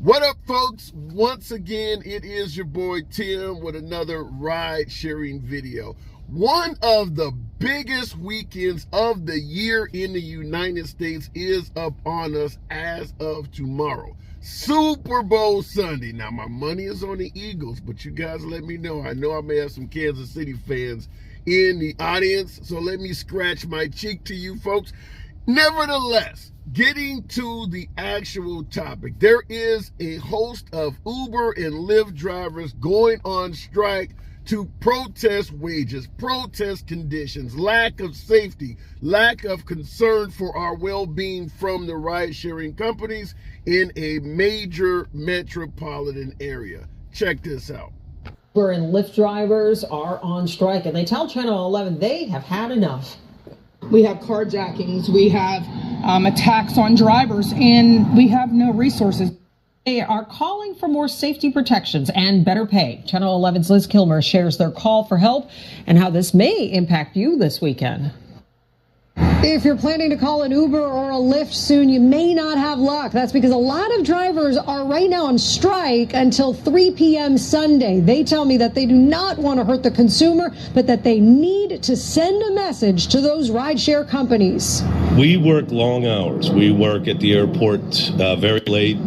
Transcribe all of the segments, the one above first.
What up, folks? Once again, it is your boy Tim with another ride sharing video. One of the biggest weekends of the year in the United States is upon us as of tomorrow. Super Bowl Sunday. Now, my money is on the Eagles, but you guys let me know. I know I may have some Kansas City fans in the audience, so let me scratch my cheek to you folks. Nevertheless, getting to the actual topic, there is a host of Uber and Lyft drivers going on strike to protest wages, protest conditions, lack of safety, lack of concern for our well-being from the ride-sharing companies in a major metropolitan area. Check this out. Uber and Lyft drivers are on strike, and they tell Channel 11 they have had enough. We have carjackings, we have attacks on drivers, and we have no resources. They are calling for more safety protections and better pay. Channel 11's Liz Kilmer shares their call for help and how this may impact you this weekend. If you're planning to call an Uber or a Lyft soon, you may not have luck. That's because a lot of drivers are right now on strike until 3 p.m. Sunday. They tell me that they do not want to hurt the consumer, but that they need to send a message to those rideshare companies. We work long hours. We work at the airport very late.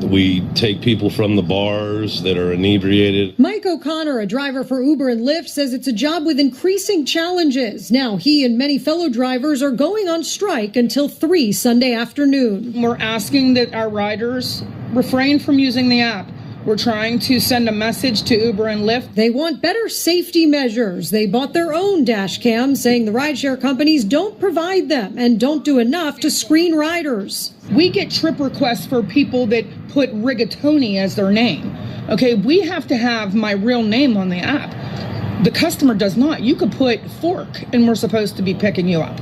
We take people from the bars that are inebriated. Mike O'Connor, a driver for Uber and Lyft, says it's a job with increasing challenges. Now he and many fellow drivers are going on strike until 3 Sunday afternoon. We're asking that our riders refrain from using the app. We're trying to send a message to Uber and Lyft. They want better safety measures. They bought their own dash cams, saying the rideshare companies don't provide them and don't do enough to screen riders. We get trip requests for people that put rigatoni as their name. Okay, we have to have my real name on the app. The customer does not. You could put fork and we're supposed to be picking you up.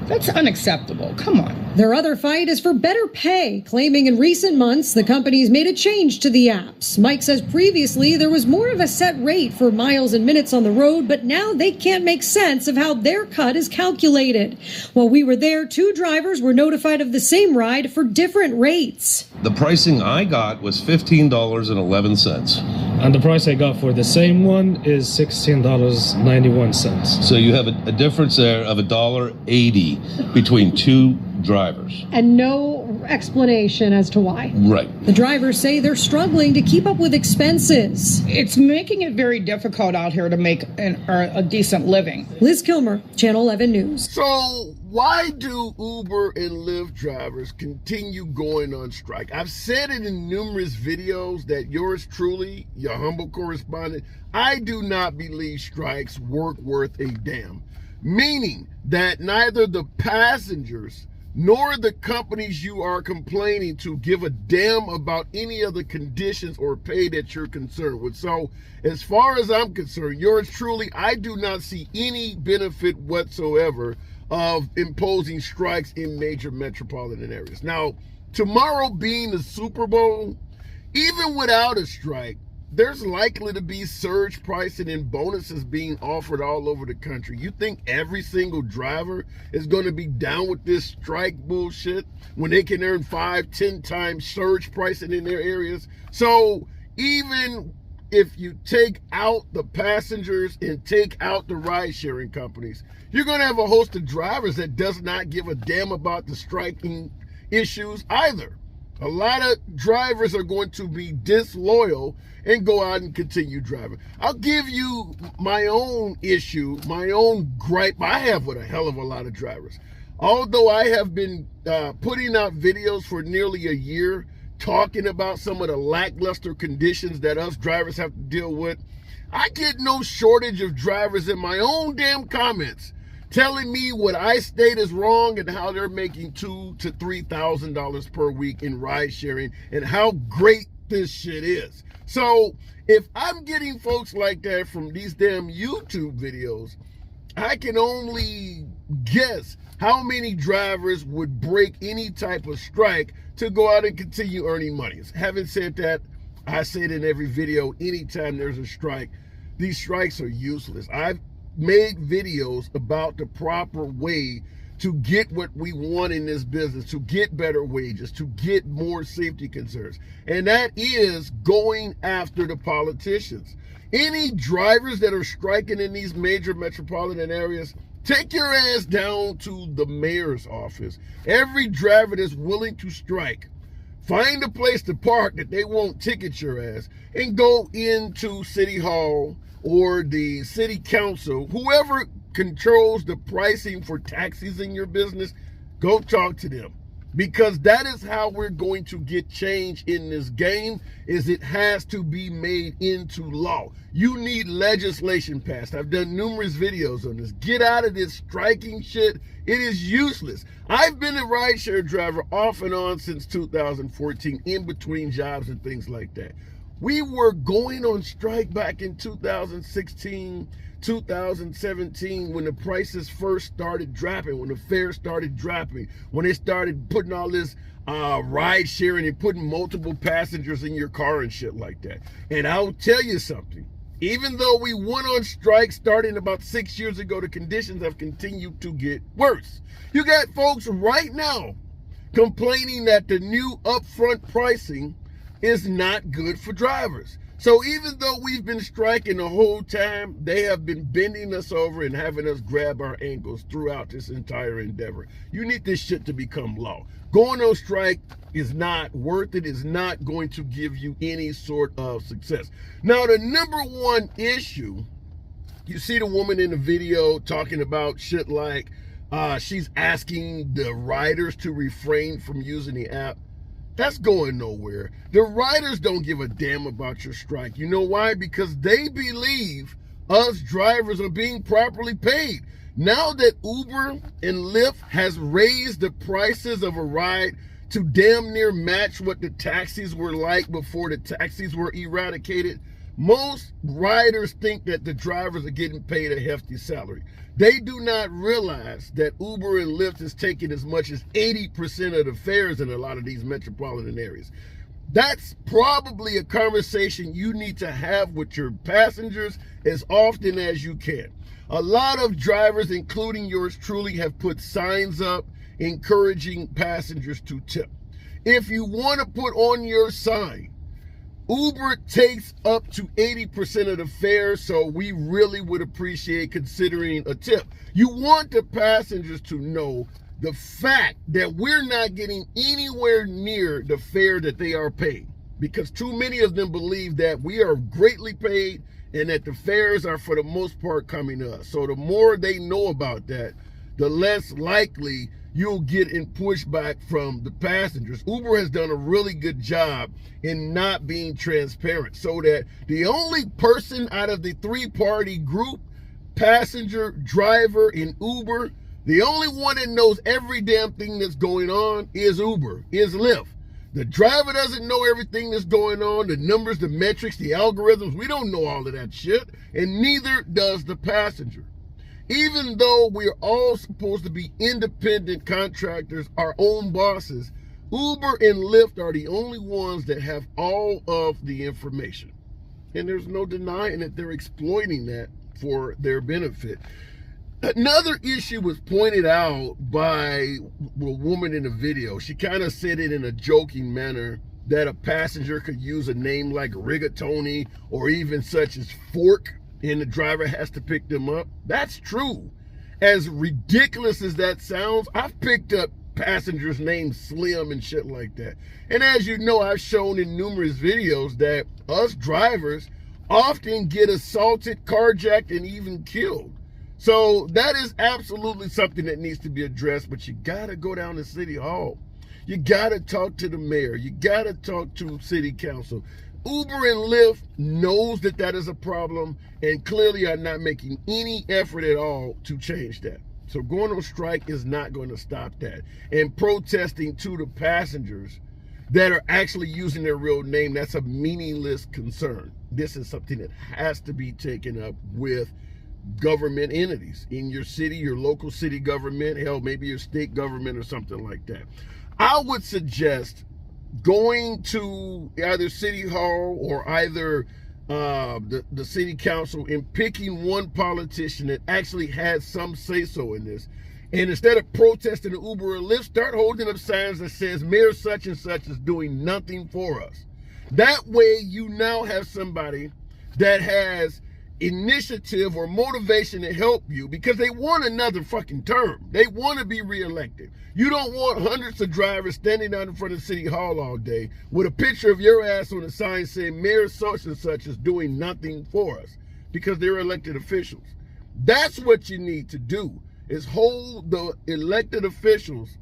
That's unacceptable. Come on. Their other fight is for better pay, claiming in recent months the companies made a change to the apps. Mike says previously there was more of a set rate for miles and minutes on the road, but now they can't make sense of how their cut is calculated. While we were there, 2 drivers were notified of the same ride for different rates. The pricing I got was $15.11. And the price I got for the same one is $16.91. So you have a difference there of $1.80 between 2 drivers. And no explanation as to why. Right. The drivers say they're struggling to keep up with expenses. It's making it very difficult out here to make a decent living. Liz Kilmer, Channel 11 News. So why do Uber and Lyft drivers continue going on strike? I've said it in numerous videos that yours truly, your humble correspondent, I do not believe strikes work worth a damn. Meaning that neither the passengers nor the companies you are complaining to give a damn about any of the conditions or pay that you're concerned with. So as far as I'm concerned, yours truly, I do not see any benefit whatsoever of imposing strikes in major metropolitan areas. Now, tomorrow being the Super Bowl, even without a strike, there's likely to be surge pricing and bonuses being offered all over the country. You think every single driver is going to be down with this strike bullshit when they can earn 5-10 times surge pricing in their areas? So even if you take out the passengers and take out the ride sharing companies, you're going to have a host of drivers that does not give a damn about the striking issues either. A lot of drivers are going to be disloyal and go out and continue driving. I'll give you my own issue, my own gripe I have with a hell of a lot of drivers. Although I have been putting out videos for nearly a year talking about some of the lackluster conditions that us drivers have to deal with, I get no shortage of drivers in my own damn comments telling me what I state is wrong and how they're making $2,000 to $3,000 per week in ride sharing and how great this shit is. So if I'm getting folks like that from these damn YouTube videos, I can only guess how many drivers would break any type of strike to go out and continue earning money. Having said that, I say it in every video, anytime there's a strike, these strikes are useless. I've made videos about the proper way to get what we want in this business, to get better wages, to get more safety concerns. And that is going after the politicians. Any drivers that are striking in these major metropolitan areas, take your ass down to the mayor's office. Every driver that's willing to strike, find a place to park that they won't ticket your ass, and go into City Hall or the City Council, whoever controls the pricing for taxis in your business, go talk to them. Because that is how we're going to get change in this game, is it has to be made into law. You need legislation passed. I've done numerous videos on this. Get out of this striking shit. It is useless. I've been a rideshare driver off and on since 2014, in between jobs and things like that. We were going on strike back in 2016, 2017, when the prices first started dropping, when the fares started dropping, when they started putting all this ride sharing and putting multiple passengers in your car and shit like that. And I'll tell you something, even though we went on strike starting about 6 years ago, the conditions have continued to get worse. You got folks right now complaining that the new upfront pricing is not good for drivers. So even though we've been striking the whole time, they have been bending us over and having us grab our ankles throughout this entire endeavor. You need this shit to become law. Going on strike is not worth it. It's not going to give you any sort of success. Now, the number one issue, you see the woman in the video talking about shit like she's asking the riders to refrain from using the app. That's going nowhere. The riders don't give a damn about your strike. You know why? Because they believe us drivers are being properly paid. Now that Uber and Lyft has raised the prices of a ride to damn near match what the taxis were like before the taxis were eradicated, most riders think that the drivers are getting paid a hefty salary. They do not realize that Uber and Lyft is taking as much as 80% of the fares in a lot of these metropolitan areas. That's probably a conversation you need to have with your passengers as often as you can. A lot of drivers, including yours truly, have put signs up encouraging passengers to tip. If you want to put on your sign, Uber takes up to 80% of the fare, so we really would appreciate considering a tip. You want the passengers to know the fact that we're not getting anywhere near the fare that they are paying, because too many of them believe that we are greatly paid and that the fares are for the most part coming to us. So the more they know about that, the less likely you'll get in pushback from the passengers. Uber has done a really good job in not being transparent, so that the only person out of the three-party group, passenger, driver, and Uber, the only one that knows every damn thing that's going on is Uber, is Lyft. The driver doesn't know everything that's going on, the numbers, the metrics, the algorithms. We don't know all of that shit, and neither does the passenger. Even though we're all supposed to be independent contractors, our own bosses, Uber and Lyft are the only ones that have all of the information. And there's no denying that they're exploiting that for their benefit. Another issue was pointed out by a woman in the video. She kind of said it in a joking manner that a passenger could use a name like rigatoni or even such as fork, and the driver has to pick them up. That's true. As ridiculous as that sounds, I've picked up passengers named Slim and shit like that. And as you know, I've shown in numerous videos that us drivers often get assaulted, carjacked, and even killed. So that is absolutely something that needs to be addressed, but you gotta go down to City Hall. You gotta talk to the mayor. You gotta talk to City Council. Uber and Lyft knows that that is a problem and clearly are not making any effort at all to change that. So going on strike is not going to stop that. And protesting to the passengers that are actually using their real name, that's a meaningless concern. This is something that has to be taken up with government entities in your city, your local city government, hell, maybe your state government or something like that. I would suggest going to either City Hall or either the City Council and picking one politician that actually has some say-so in this And instead of protesting the Uber or Lyft, start holding up signs that says Mayor such and such is doing nothing for us. That way you now have somebody that has initiative or motivation to help you because they want another fucking term. They want to be reelected. You don't want hundreds of drivers standing out in front of City Hall all day with a picture of your ass on a sign saying Mayor such and such is doing nothing for us because they're elected officials. That's what you need to do, is hold the elected officials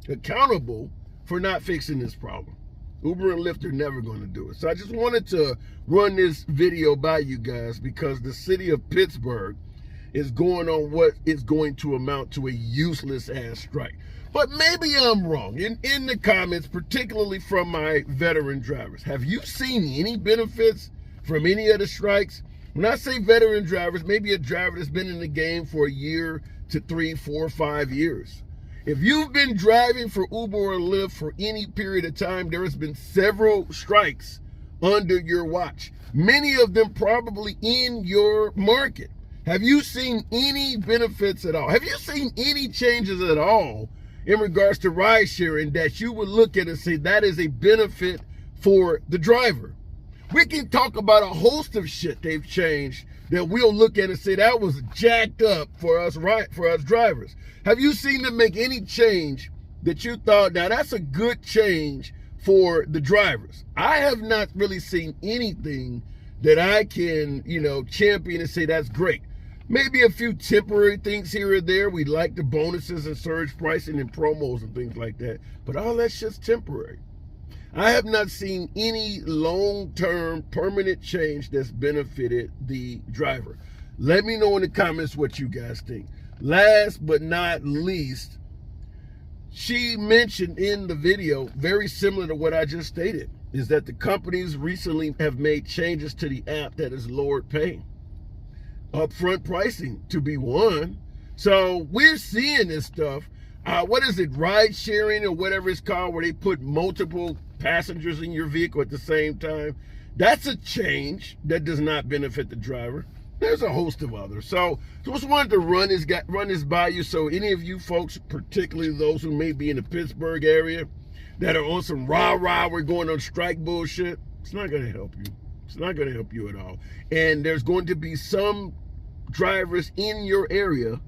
accountable for not fixing this problem. Uber and Lyft are never going to do it. So I just wanted to run this video by you guys because the city of Pittsburgh is going on what is going to amount to a useless ass strike. But maybe I'm wrong. In the comments, particularly from my veteran drivers, have you seen any benefits from any of the strikes? When I say veteran drivers, maybe a driver that's been in the game for a year to 3, 4, 5 years. If you've been driving for Uber or Lyft for any period of time, there has been several strikes under your watch. Many of them probably in your market. Have you seen any benefits at all? Have you seen any changes at all in regards to ride sharing that you would look at and say that is a benefit for the driver? We can talk about a host of shit they've changed that we'll look at and say that was jacked up for us, right, for us drivers. Have you seen them make any change that you thought, now that's a good change for the drivers? I have not really seen anything that I can, champion and say that's great. Maybe a few temporary things here or there. We like the bonuses and surge pricing and promos and things like that, but all that shit's temporary. I have not seen any long-term permanent change that's benefited the driver. Let me know in the comments what you guys think. Last but not least, she mentioned in the video, very similar to what I just stated, is that the companies recently have made changes to the app that has lowered pay. Upfront pricing to be one. So we're seeing this stuff. What is it, ride sharing or whatever it's called, where they put multiple passengers in your vehicle at the same time? That's a change that does not benefit the driver. There's a host of others. So just wanted to run this by you, so any of you folks, particularly those who may be in the Pittsburgh area that are on some rah-rah, we're going on strike bullshit, it's not going to help you. It's not going to help you at all. And there's going to be some drivers in your area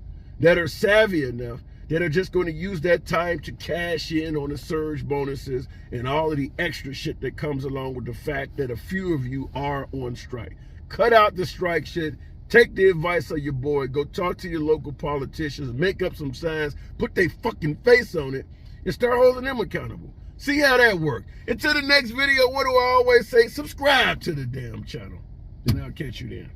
that are savvy enough that are just going to use that time to cash in on the surge bonuses and all of the extra shit that comes along with the fact that a few of you are on strike. Cut out the strike shit. Take the advice of your boy. Go talk to your local politicians. Make up some signs. Put their fucking face on it and start holding them accountable. See how that works. Until the next video, what do I always say? Subscribe to the damn channel. And I'll catch you then.